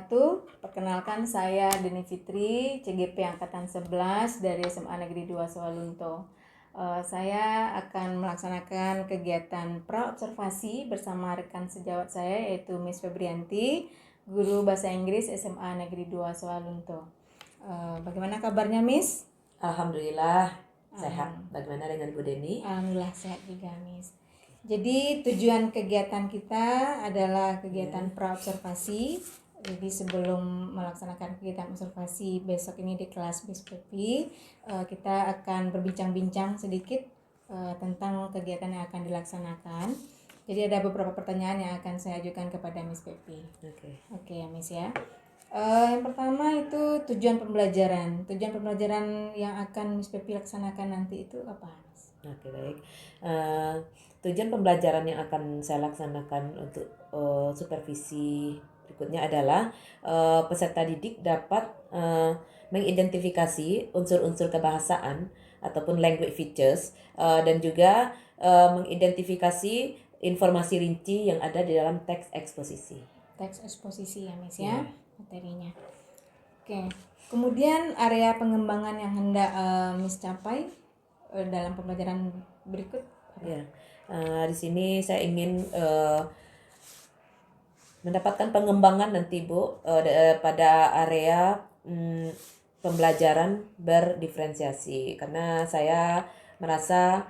wabarakatuh. Perkenalkan saya Deni Fitri, CGP Angkatan 11 dari SMA Negeri 2 Sawalunto. Saya akan melaksanakan kegiatan pra-observasi bersama rekan sejawat saya yaitu Miss Febrianti, guru bahasa Inggris SMA Negeri 2 Sawalunto. Bagaimana kabarnya Miss? Alhamdulillah sehat. Bagaimana dengan Bu Deni? Alhamdulillah sehat juga Miss. Jadi tujuan kegiatan kita adalah kegiatan pra-observasi. Jadi sebelum melaksanakan kegiatan observasi besok ini di kelas BSPP, kita akan berbincang-bincang sedikit tentang kegiatan yang akan dilaksanakan. Jadi ada beberapa pertanyaan yang akan saya ajukan kepada Miss Pepi. Oke ya Miss ya. Yang pertama itu tujuan pembelajaran. Tujuan pembelajaran yang akan Miss Pepi laksanakan nanti itu apa Miss? Oke, baik. Tujuan pembelajaran yang akan saya laksanakan untuk supervisi berikutnya adalah peserta didik dapat mengidentifikasi unsur-unsur kebahasaan ataupun language features dan juga mengidentifikasi informasi rinci yang ada di dalam teks eksposisi. Teks eksposisi ya Miss ya, materinya. Oke. Kemudian area pengembangan yang hendak Miss capai dalam pembelajaran berikut. Ya, di sini saya ingin mendapatkan pengembangan nanti Bu pada area pembelajaran berdiferensiasi, karena saya merasa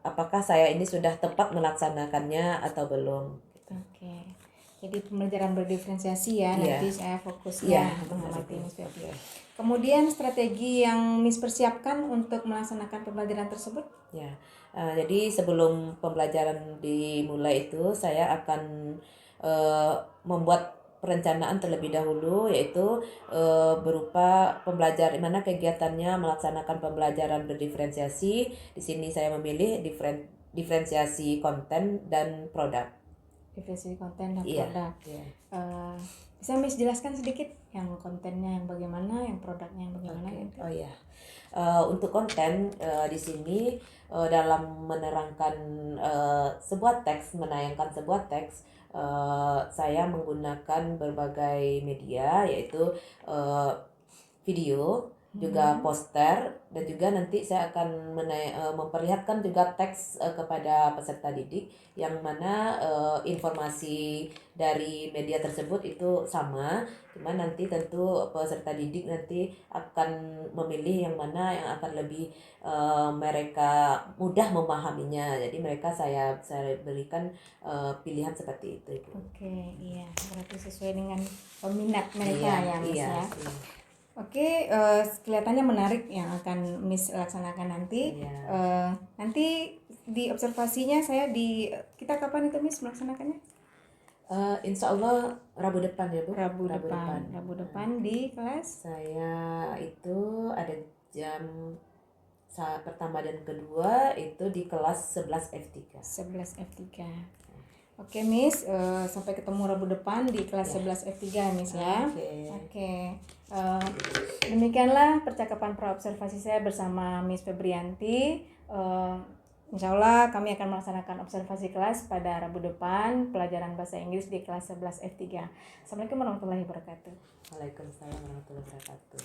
apakah saya ini sudah tepat melaksanakannya atau belum. Oke. Jadi pembelajaran berdiferensiasi ya, nanti saya fokus mengamati Miss Pepi. Kemudian strategi yang Miss persiapkan untuk melaksanakan pembelajaran tersebut? Ya, jadi sebelum pembelajaran dimulai itu saya akan membuat perencanaan terlebih dahulu, yaitu berupa pembelajaran mana kegiatannya melaksanakan pembelajaran berdiferensiasi. Di sini saya memilih diferensiasi konten dan produk. Diferensiasi konten dan produk. Bisa Miss jelaskan sedikit yang kontennya yang bagaimana, yang produknya yang bagaimana? Okay. Untuk konten di sini dalam menerangkan sebuah teks, menayangkan sebuah teks, saya menggunakan berbagai media, yaitu video, juga poster, dan juga nanti saya akan memperlihatkan juga teks kepada peserta didik, yang mana informasi dari media tersebut itu sama, cuma nanti tentu peserta didik nanti akan memilih yang mana yang akan lebih mereka mudah memahaminya. Jadi mereka saya berikan pilihan seperti itu. Oke, iya, berarti sesuai dengan peminat mereka ya Miss ya. Oke, kelihatannya menarik yang akan Miss laksanakan nanti. Nanti di observasinya kita kapan itu Miss melaksanakannya? Insya Allah Rabu depan ya Bu. Rabu depan di kelas? Saya itu ada jam pertama dan kedua itu di kelas 11 F3. 11 F3. Oke Miss, sampai ketemu Rabu depan di kelas 11 F3 Miss ya. Oke. Demikianlah percakapan pra-observasi saya bersama Miss Febrianti. Insya Allah kami akan melaksanakan observasi kelas pada Rabu depan, pelajaran bahasa Inggris di kelas 11 F3. Assalamualaikum warahmatullahi wabarakatuh. Waalaikumsalam warahmatullahi wabarakatuh.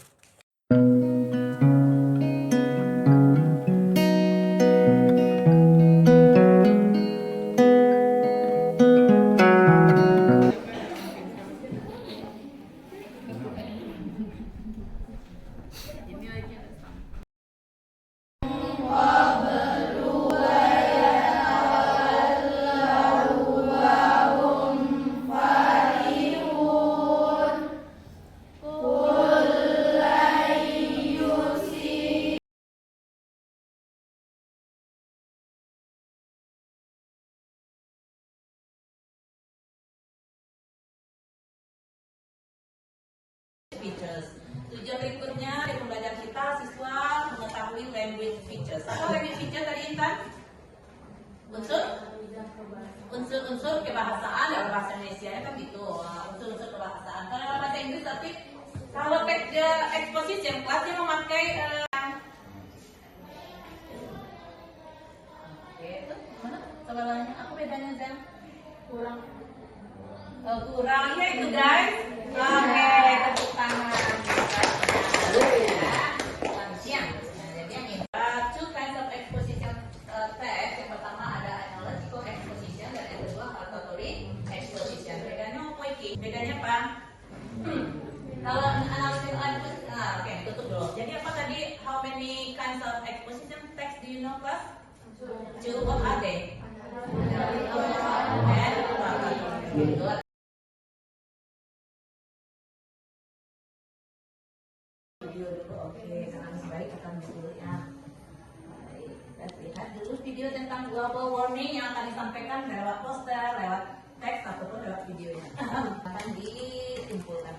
Features. Tujuan berikutnya di pembelajaran kita, siswa mengetahui language features. Apa language features tadi Intan? Unsur-unsur kebahasaan dalam bahasa Indonesia ya kan gitu. Unsur-unsur kebahasaan. Kalau dalam bahasa Inggris tapi kalau teks eksposisi yang kelasnya memakai itu mana? Sebenarnya apa bedanya Zem? Kurang ya itu guys. Oke, tepuk tangan. Selamat siang. Nah, jadi yang ini two kinds of exposition text. Yang pertama ada analytical exposition dan yang kedua participatory exposition. Bedanya apa ini? Bedanya apa? Kalau analytical exposition, oke, tutup dulu. Jadi apa tadi? How many kinds of exposition text do you know, class? Two. What are they? Video dulu, oke, karena masih baik akan dulu ya. Baik, kita lihat dulu video tentang global warming yang akan disampaikan lewat poster, lewat teks ataupun lewat videonya. Akan disimpulkan.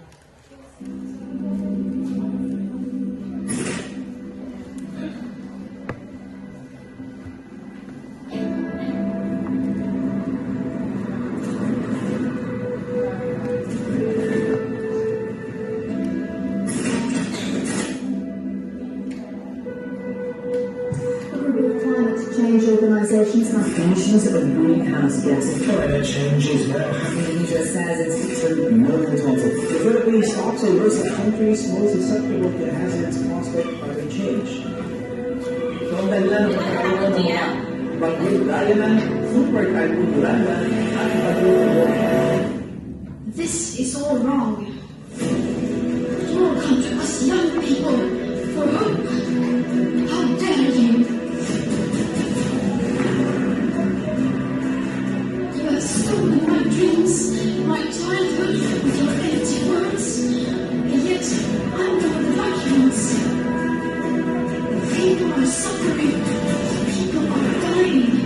Climate change organisations and Emissions of greenhouse gases. Climate change is now Indonesia says in Switzerland million tons of The Philippines tops a list of countries most susceptible to hazards caused by climate change. Contenlan ng pagkakaroon ng mga bagyong Diana, Super Typhoon Yolanda, at bagyong this is all wrong. You all come to us young people for hope. How dare you? You have stolen my dreams, my childhood with your empty words, and yet I'm one of the lucky ones. People are suffering. People are dying.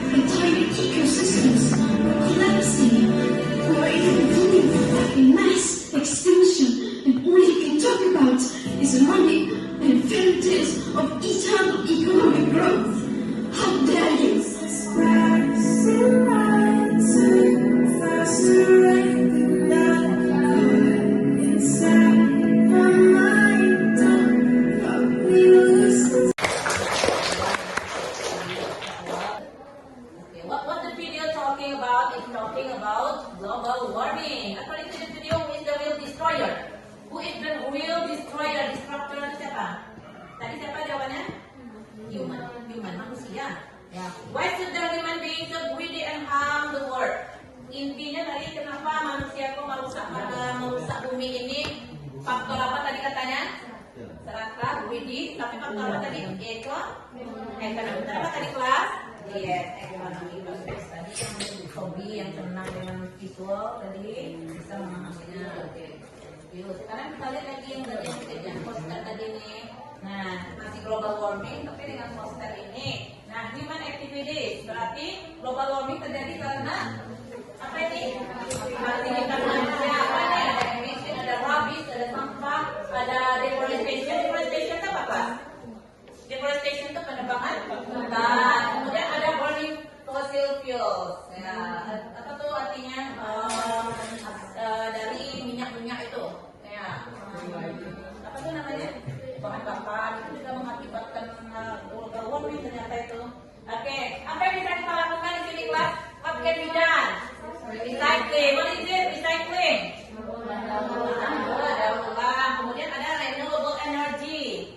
Entire ecosystems are collapsing. We are in the beginning of a mass extinction, and all you can talk about is money and fairy tales of eternal economic growth. How dare you? Okay, what the video talking about is talking about global warming. According to the video, who is the real destroyer? Who is the real destroyer? Disruptor itu siapa? Tadi siapa jawabannya? Human, manusia. Ya. Why should the human being so greedy and harm the world? Intinya tadi kenapa manusia kok merusak bumi ini? Faktor apa tadi katanya? Serakah, greedy, tapi faktor apa tadi? Ekonomi. Apa tadi kelas? Yes, ekonomi bagus. Tadi yang hobi yang senang dengan visual tadi bisa memahaminya. Oke. Yuk, sekarang kita lihat lagi yang tadi poster tadi nih. Nah, masih global warming tapi dengan poster ini. Nah, human activities berarti global warming terjadi karena apa ini? Aktivitas manusia. Apa nih? Ada emission, ada rubbish, ada sampah, ada deforestation. Deforestation itu apa, Pak? Deforestation itu penebangan hutan. Kemudian ada burning fossil fuels. Ya, apa tuh artinya? Dari minyak itu. Ya. Apa tuh namanya? Bahan bakar itu juga mengakibatkan global warming ternyata itu. Oke, apa yang bisa kita lakukan di sini kelas? What can be done? Recycling. What is it? Recycling. Ada ulang. Kemudian ada renewable energy.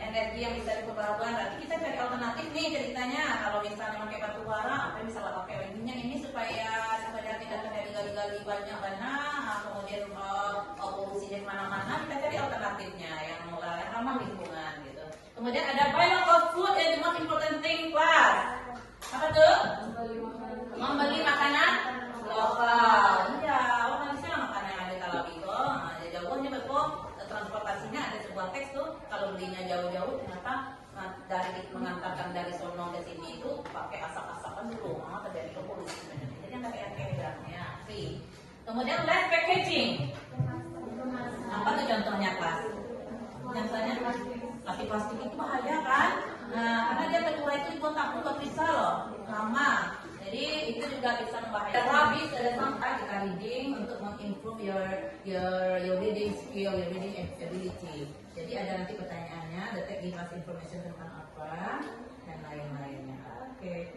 Energi yang bisa diperbarui. Berarti kita cari alternatif nih ceritanya. Kalau misalnya pakai batu bara, apa yang bisa pakai minyak ini supaya tidak terjadi gali-gali banyak kemudian polusinya kemana-mana, kita cari alternatifnya yang ramah lingkungan gitu. Kemudian ada buy local food and the most important thing class. Apa tuh? Membeli makanan lokal. Iya, manusia makanan yang ada kalabiko. Ada jauhnya betul. Transportasinya ada sebuah teks tuh. Kalau belinya jauh-jauh, ternyata dari mengantarkan dari sono ke sini itu pakai asak-asakan dulu, terjadi polusi sebenarnya. Jadi yang pakai ya, free. Kemudian less packaging. Apa tuh contohnya kelas? Contohnya plastik itu bahaya kan? Nah, karena dia terurai itu dikontak pun bisa loh, lama. Jadi itu juga bisa membahayakan. Habis ada sampah kita reading untuk mengimprove your reading skill, your reading ability. Jadi ada nanti pertanyaannya, the text give us information tentang apa dan lain-lainnya. Oke.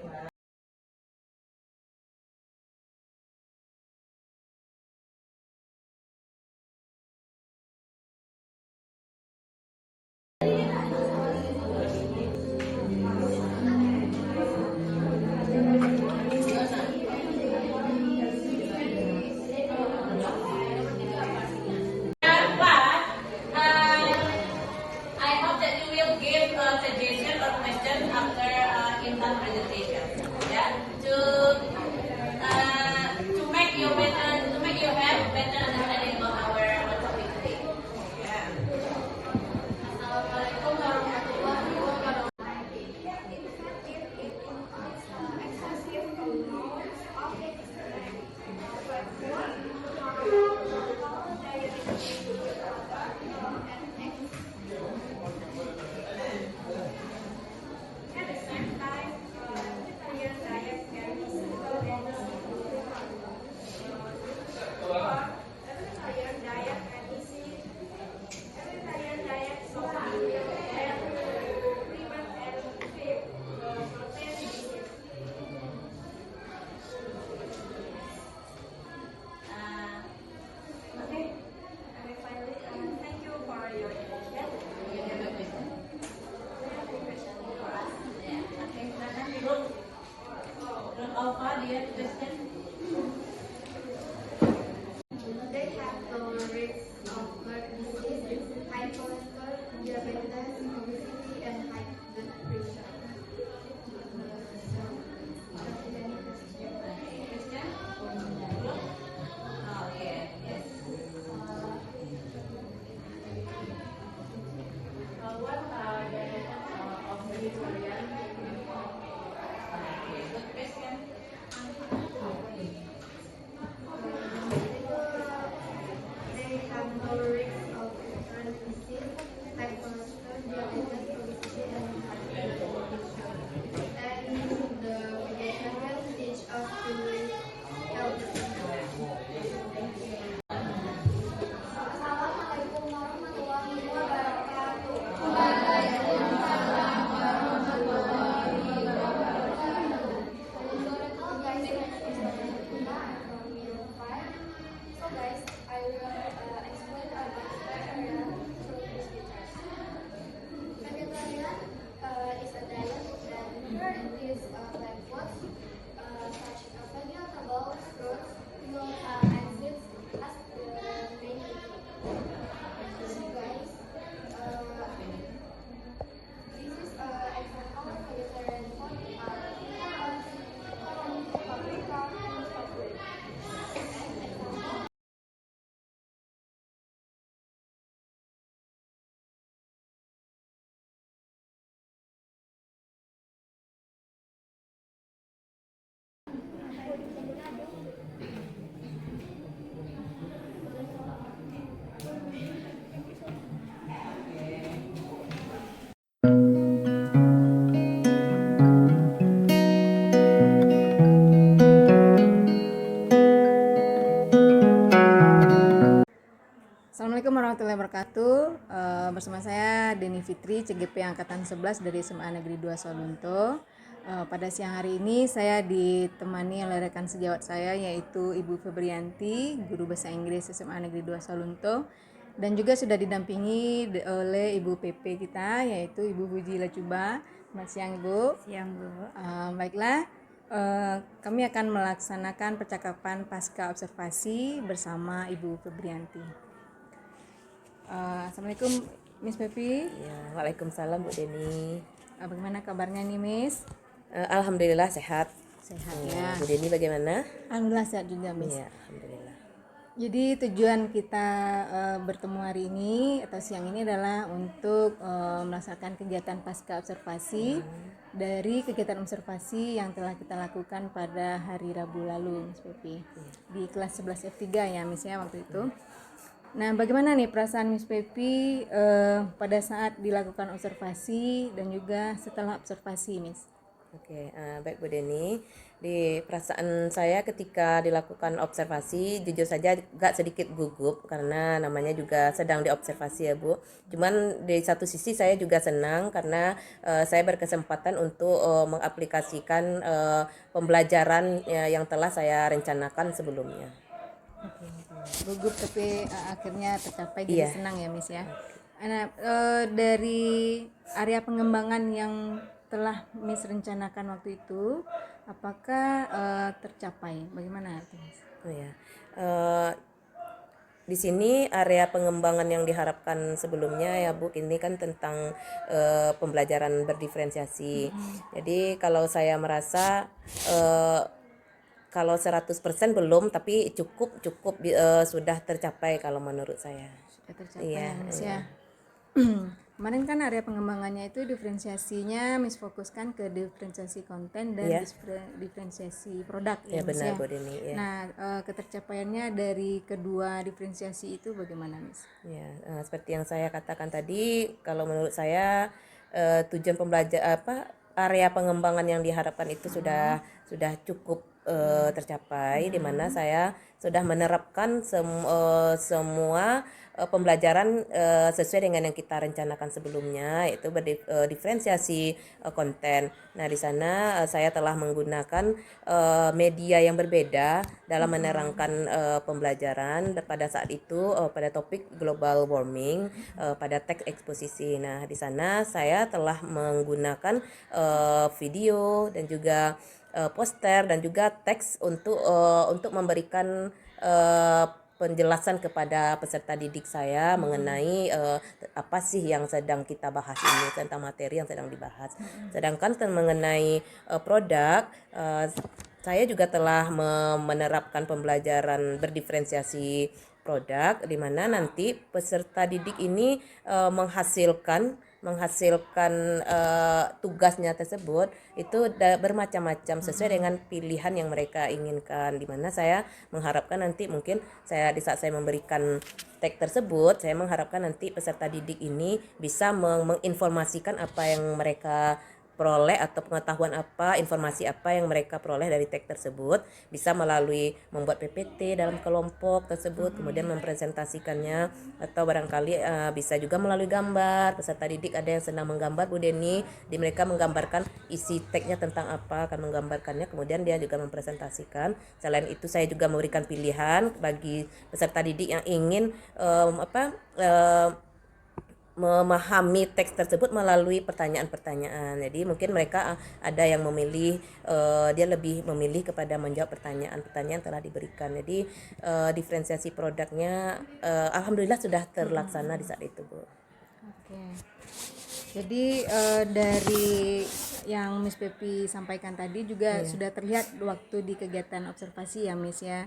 you have a question? They have lower rates of heart disease, high cholesterol, diabetes, obesity, and high blood pressure. Question? Okay, yes. What are the of vegetarian? Okay, good question. They have lower rates of heart disease, high cholesterol, diabetes, obesity, and high blood pressure. And the vegetarian teach us to live healthy. Assalamualaikum warahmatullahi wabarakatuh. Hello guys, my name is Martina. I'm from year 5. So guys, I will explain about vegetarian through this pictures. Vegetarian is a diet that includes plant foods such as vegetables, fruits, milk, and seeds as the main ingredient. So guys, this is example of vegetarian food are carrots, corn, paprika, and broccoli. And example. Assalamualaikum warahmatullahi wabarakatuh. Bersama saya Deni Fitri, CGP Angkatan 11 dari SMA Negeri 2 Solunto. Pada siang hari ini saya ditemani oleh rekan sejawat saya yaitu Ibu Febrianti, guru bahasa Inggris SMA Negeri 2 Solunto, dan juga sudah didampingi oleh Ibu PP kita yaitu Ibu Puji Lacuba. Selamat siang Ibu. Siang Bu. Baiklah, kami akan melaksanakan percakapan pasca observasi bersama Ibu Febrianti. Assalamualaikum Miss Pepi. Ya, waalaikumsalam Bu Deni. Bagaimana kabarnya nih Miss? Alhamdulillah sehat. Sehat ya. Bu Deni bagaimana? Alhamdulillah sehat juga Miss. Ya, alhamdulillah. Jadi tujuan kita bertemu hari ini atau siang ini adalah untuk melaksanakan kegiatan pasca observasi dari kegiatan observasi yang telah kita lakukan pada hari Rabu lalu Miss Pepi di kelas 11 F3 ya Miss ya waktu itu. Nah, bagaimana nih perasaan Miss Pepi pada saat dilakukan observasi dan juga setelah observasi, Miss? Oke, baik Bu Deni. Di perasaan saya ketika dilakukan observasi, jujur saja agak sedikit gugup karena namanya juga sedang diobservasi ya Bu. Cuman di satu sisi saya juga senang karena saya berkesempatan untuk mengaplikasikan pembelajaran yang telah saya rencanakan sebelumnya. Oke. Gugup tapi akhirnya tercapai jadi senang ya Miss ya. Nah, dari area pengembangan yang telah Miss rencanakan waktu itu, apakah tercapai? Bagaimana itu Miss? Oh ya, di sini area pengembangan yang diharapkan sebelumnya ya Bu, ini kan tentang pembelajaran berdiferensiasi. Jadi kalau saya merasa kalau 100% belum, tapi cukup sudah tercapai kalau menurut saya. Sudah tercapai Iya, ya Miss iya. ya. Kemarin kan area pengembangannya itu diferensiasinya Miss fokuskan ke diferensiasi konten dan Iya. diferensiasi produk Ya Miss benar ya. Bu Deni. Ya. Nah, ketercapaiannya dari kedua diferensiasi itu bagaimana Miss? Ya, seperti yang saya katakan tadi, kalau menurut saya tujuan area pengembangan yang diharapkan itu sudah cukup tercapai, di mana saya sudah menerapkan semua pembelajaran sesuai dengan yang kita rencanakan sebelumnya, yaitu berdiferensiasi konten. Nah, di sana saya telah menggunakan media yang berbeda dalam menerangkan pembelajaran pada saat itu pada topik global warming pada teks eksposisi. Nah, di sana saya telah menggunakan video dan juga poster dan juga teks untuk memberikan penjelasan kepada peserta didik saya mengenai apa sih yang sedang kita bahas ini, tentang materi yang sedang dibahas. Sedangkan mengenai produk, saya juga telah menerapkan pembelajaran berdiferensiasi produk, di mana nanti peserta didik ini menghasilkan tugasnya tersebut itu bermacam-macam sesuai dengan pilihan yang mereka inginkan, di mana saya mengharapkan nanti mungkin di saat saya memberikan tag tersebut, saya mengharapkan nanti peserta didik ini bisa menginformasikan apa yang mereka peroleh atau pengetahuan apa, informasi apa yang mereka peroleh dari tag tersebut, bisa melalui membuat PPT dalam kelompok tersebut, kemudian mempresentasikannya, atau barangkali bisa juga melalui gambar. Peserta didik ada yang senang menggambar, Bu Deni, di mereka menggambarkan isi tagnya tentang apa, akan menggambarkannya, kemudian dia juga mempresentasikan. Selain itu saya juga memberikan pilihan bagi peserta didik yang ingin memahami teks tersebut melalui pertanyaan-pertanyaan. Jadi mungkin mereka ada yang memilih, dia lebih memilih kepada menjawab pertanyaan-pertanyaan yang telah diberikan. Jadi diferensiasi produknya alhamdulillah sudah terlaksana di saat itu, Bu. Oke. Jadi dari yang Miss Pepi sampaikan tadi juga sudah terlihat waktu di kegiatan observasi ya Miss ya,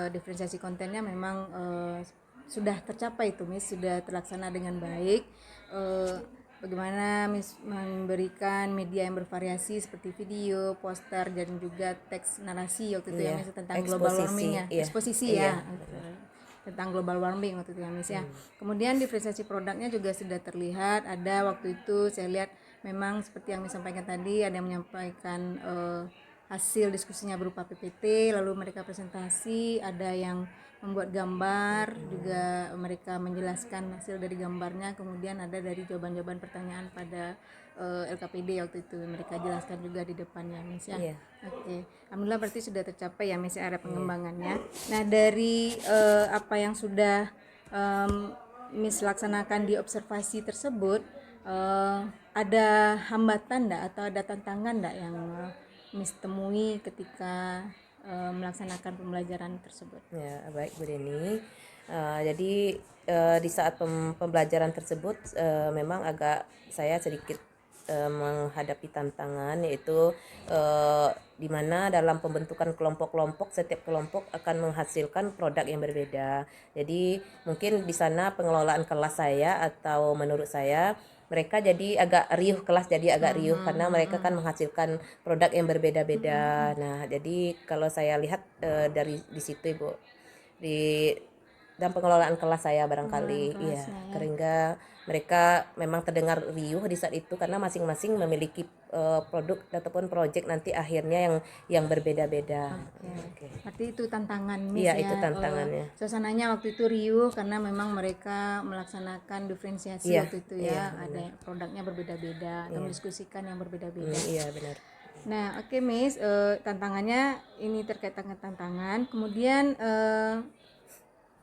diferensiasi kontennya memang sudah tercapai itu Miss, sudah terlaksana dengan baik. Bagaimana Miss memberikan media yang bervariasi seperti video, poster dan juga teks narasi waktu itu ya Miss tentang global warming ya, eksposisi ya. Tentang global warming waktu itu ya Miss ya. Kemudian diferensiasi produknya juga sudah terlihat, ada waktu itu saya lihat memang seperti yang Miss sampaikan tadi, ada yang menyampaikan hasil diskusinya berupa PPT, lalu mereka presentasi, ada yang membuat gambar, juga mereka menjelaskan hasil dari gambarnya, kemudian ada dari jawaban-jawaban pertanyaan pada LKPD waktu itu mereka jelaskan juga di depannya Miss ya. Oke. Alhamdulillah berarti sudah tercapai ya Miss area pengembangannya. Nah, dari apa yang sudah Miss laksanakan di observasi tersebut, ada hambatan enggak atau ada tantangan enggak yang Miss temui ketika melaksanakan pembelajaran tersebut? Ya, baik Bu Deni. Jadi di saat pembelajaran tersebut memang agak saya sedikit menghadapi tantangan, yaitu di mana dalam pembentukan kelompok-kelompok, setiap kelompok akan menghasilkan produk yang berbeda. Jadi mungkin di sana pengelolaan kelas saya, atau menurut saya mereka jadi agak riuh, kelas jadi agak riuh karena mereka kan menghasilkan produk yang berbeda-beda. Nah, jadi kalau saya lihat dari di situ Ibu, di dalam pengelolaan kelas saya barangkali sehingga mereka memang terdengar riuh di saat itu karena masing-masing memiliki produk ataupun proyek nanti akhirnya yang berbeda-beda. Oke. Berarti itu tantangan Miss Iya, ya. itu tantangannya. Suasananya waktu itu riuh karena memang mereka melaksanakan diferensiasi waktu itu ya. Ada produknya berbeda-beda, atau mendiskusikan yang berbeda-beda. Iya, benar. Nah, oke Miss, tantangannya ini terkait dengan tantangan. Kemudian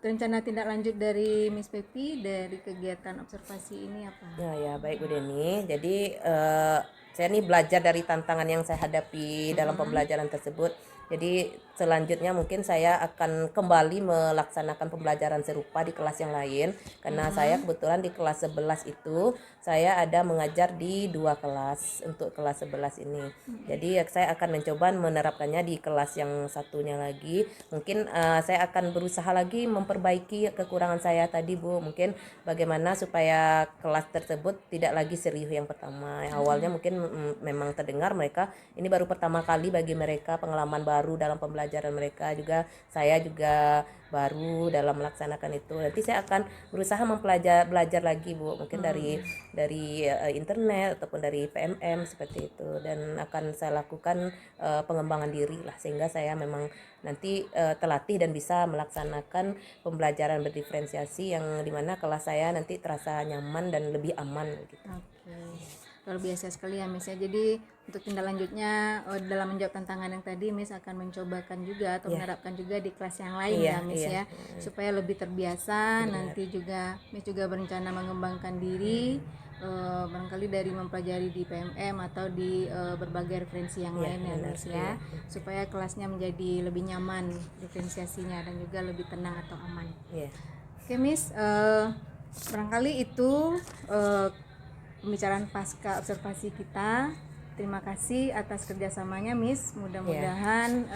rencana tindak lanjut dari Miss Pepi dari kegiatan observasi ini apa? Ya, baik Bu Deni. Jadi saya nih belajar dari tantangan yang saya hadapi dalam pembelajaran tersebut. Jadi selanjutnya mungkin saya akan kembali melaksanakan pembelajaran serupa di kelas yang lain, karena saya kebetulan di kelas 11 itu saya ada mengajar di 2 kelas untuk kelas 11 ini. Jadi saya akan mencoba menerapkannya di kelas yang satunya lagi. Mungkin saya akan berusaha lagi memperbaiki kekurangan saya tadi Bu. Mungkin bagaimana supaya kelas tersebut tidak lagi serius yang pertama. Awalnya mungkin memang terdengar mereka ini baru pertama kali bagi mereka, pengalaman baru dalam pembelajaran mereka, juga saya juga baru dalam melaksanakan itu. Nanti saya akan berusaha belajar lagi Bu, mungkin dari internet ataupun dari PMM seperti itu, dan akan saya lakukan pengembangan diri lah, sehingga saya memang nanti terlatih dan bisa melaksanakan pembelajaran berdiferensiasi yang dimana kelas saya nanti terasa nyaman dan lebih aman gitu. Oke. Luar biasa sekali ya Miss ya. Jadi untuk tindak lanjutnya dalam menjawab tantangan yang tadi Miss akan mencobakan juga atau menerapkan juga di kelas yang lain ya Miss ya, supaya lebih terbiasa. Nanti juga Miss juga berencana mengembangkan diri barangkali dari mempelajari di PMM atau di berbagai referensi yang lain ya Miss ya, supaya kelasnya menjadi lebih nyaman diferensiasinya dan juga lebih tenang atau aman. Iya. Oke Miss, barangkali itu pembicaraan pasca observasi kita. Terima kasih atas kerjasamanya Miss. Mudah-mudahan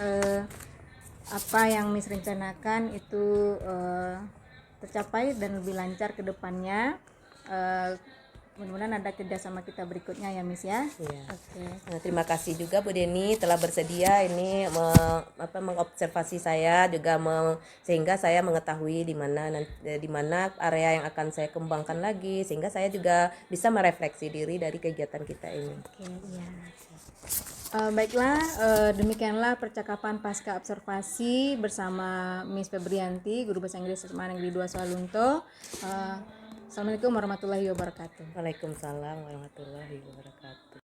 apa yang Miss rencanakan itu tercapai dan lebih lancar ke depannya. Mudah-mudahan ada kerjasama kita berikutnya ya Miss ya. Iya. Oke. Nah, terima kasih juga Bu Deni telah bersedia ini mengobservasi saya juga sehingga saya mengetahui di mana area yang akan saya kembangkan lagi, sehingga saya juga bisa merefleksi diri dari kegiatan kita ini. Oke, iya. Baiklah, demikianlah percakapan pasca observasi bersama Miss Febrianti, Guru Bahasa Inggris SMA Negeri 2 Swalunto. Assalamualaikum warahmatullahi wabarakatuh. Waalaikumsalam warahmatullahi wabarakatuh.